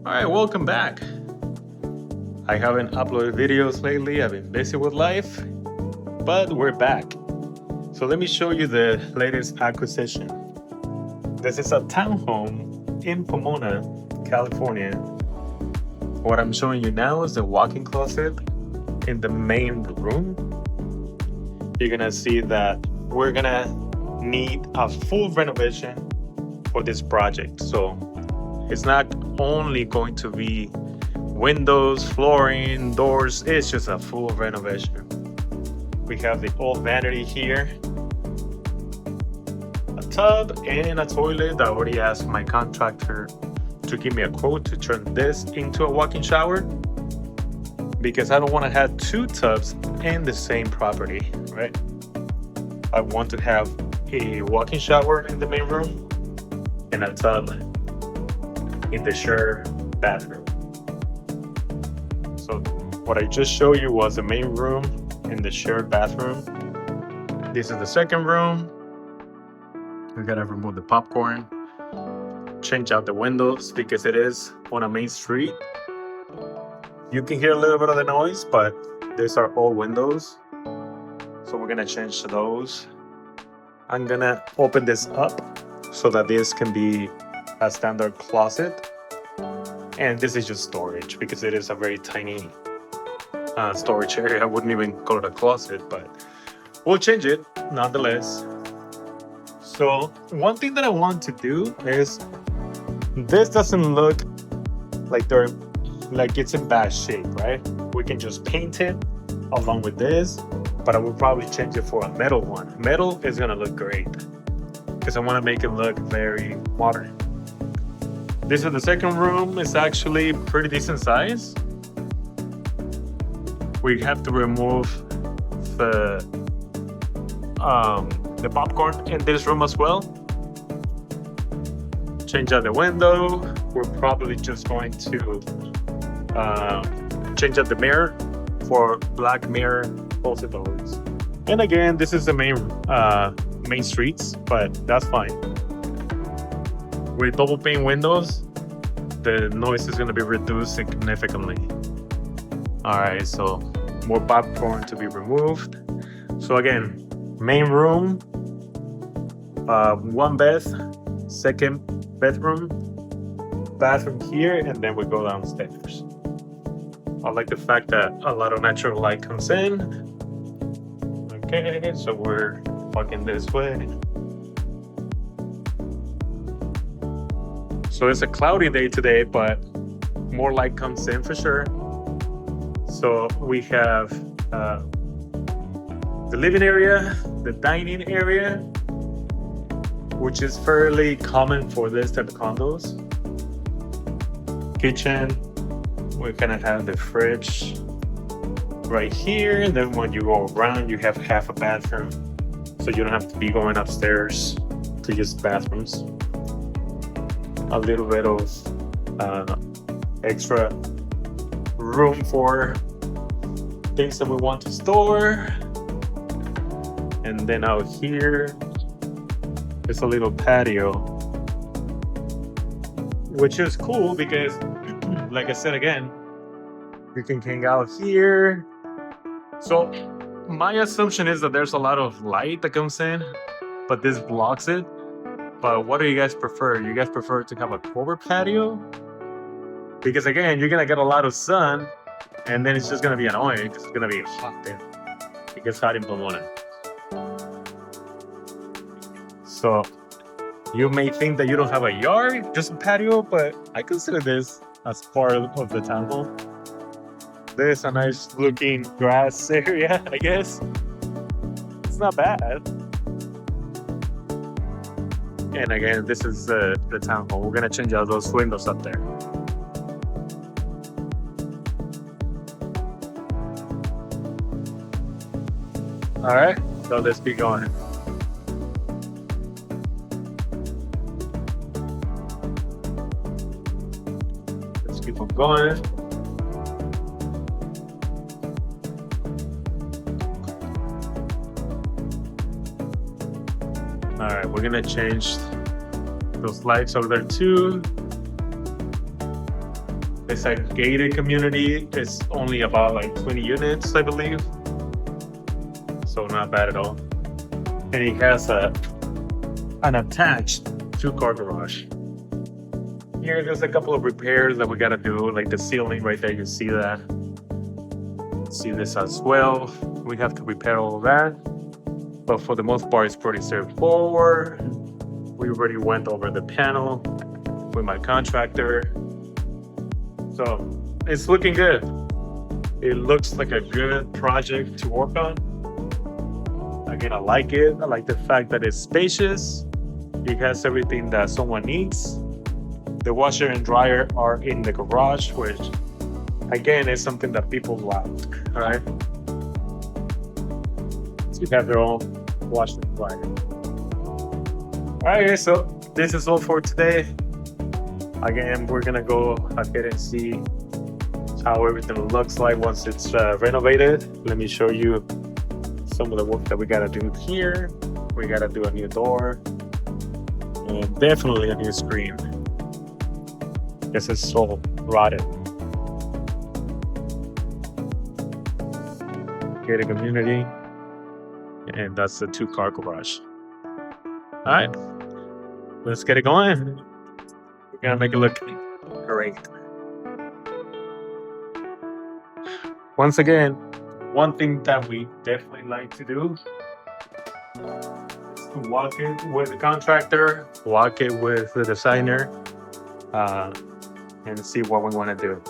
Alright, welcome back. I haven't uploaded videos lately, I've been busy with life, but we're back. So let me show you the latest acquisition. This is a townhome in Pomona, California. What I'm showing you now is the walk-in closet in the main room. You're gonna see that we're gonna need a full renovation for this project. So it's not only going to be windows, flooring, doors, it's just a full renovation. We have the old vanity here, a tub and a toilet. I already asked my contractor to give me a quote to turn this into a walk-in shower because I don't want to have two tubs in the same property, right? I want to have a walk-in shower in the main room and a tub in the shared bathroom. So what I just showed you was the main room and the shared bathroom. This is the second room. We gotta remove the popcorn, change out the windows because it is on a main street. You can hear a little bit of the noise, but these are all windows. So we're gonna change those. I'm gonna open this up so that this can be a standard closet, and this is just storage because it is a very tiny storage area. I wouldn't even call it a closet, but we'll change it nonetheless. So one thing that I want to do is, this doesn't look like it's in bad shape, right? We can just paint it along with this, but I would probably change it for a metal one. Metal is gonna look great because I want to make it look very modern. This is the second room. It's actually pretty decent size. We have to remove the popcorn in this room as well. Change out the window. We're probably just going to change out the mirror for black mirror possibilities. And again, this is the main streets, but that's fine. With double pane windows, the noise is going to be reduced significantly. All right, so more popcorn to be removed. So again, main room, one bed, second bedroom, bathroom here, and then we go downstairs. I like the fact that a lot of natural light comes in. Okay, so we're walking this way. So it's a cloudy day today, but more light comes in for sure. So we have the living area, the dining area, which is fairly common for this type of condos. Kitchen, we're gonna have the fridge right here. And then when you go around, you have half a bathroom. So you don't have to be going upstairs to use bathrooms. A little bit of extra room for things that we want to store. And then out here, there's a little patio, which is cool because, like I said again, you can hang out here. So my assumption is that there's a lot of light that comes in, but this blocks it. But what do you guys prefer? You guys prefer to have a covered patio? Because again, you're gonna get a lot of sun, and then it's just gonna be annoying because it's gonna be hot there. It gets hot in Pomona. So you may think that you don't have a yard, just a patio, but I consider this as part of the townhome. There's a nice looking grass area, I guess. It's not bad. And again, this is the townhome. We're gonna change out those windows up there. All right, so let's be going. Let's keep on going. All right, we're gonna change those lights over there too. It's a gated community. It's only about like 20 units, I believe. So not bad at all. And it has an attached 2-car garage. Here, there's a couple of repairs that we gotta do, like the ceiling right there. You see that? See this as well. We have to repair all of that. But for the most part, it's pretty straightforward. We already went over the panel with my contractor. So it's looking good. It looks like a good project to work on. Again, I like it. I like the fact that it's spacious. It has everything that someone needs. The washer and dryer are in the garage, which again is something that people love. All right. So you have their own washer and dryer. All right, guys, so this is all for today. Again, we're gonna go ahead and see how everything looks like once it's renovated. Let me show you some of the work that we gotta do here. We gotta do a new door and definitely a new screen. This is so rotted. Gated community, and that's the 2-car garage. All right, let's get it going. We're gonna make it look great. Once again, one thing that we definitely like to do is to walk it with the contractor, walk it with the designer, and see what we want to do.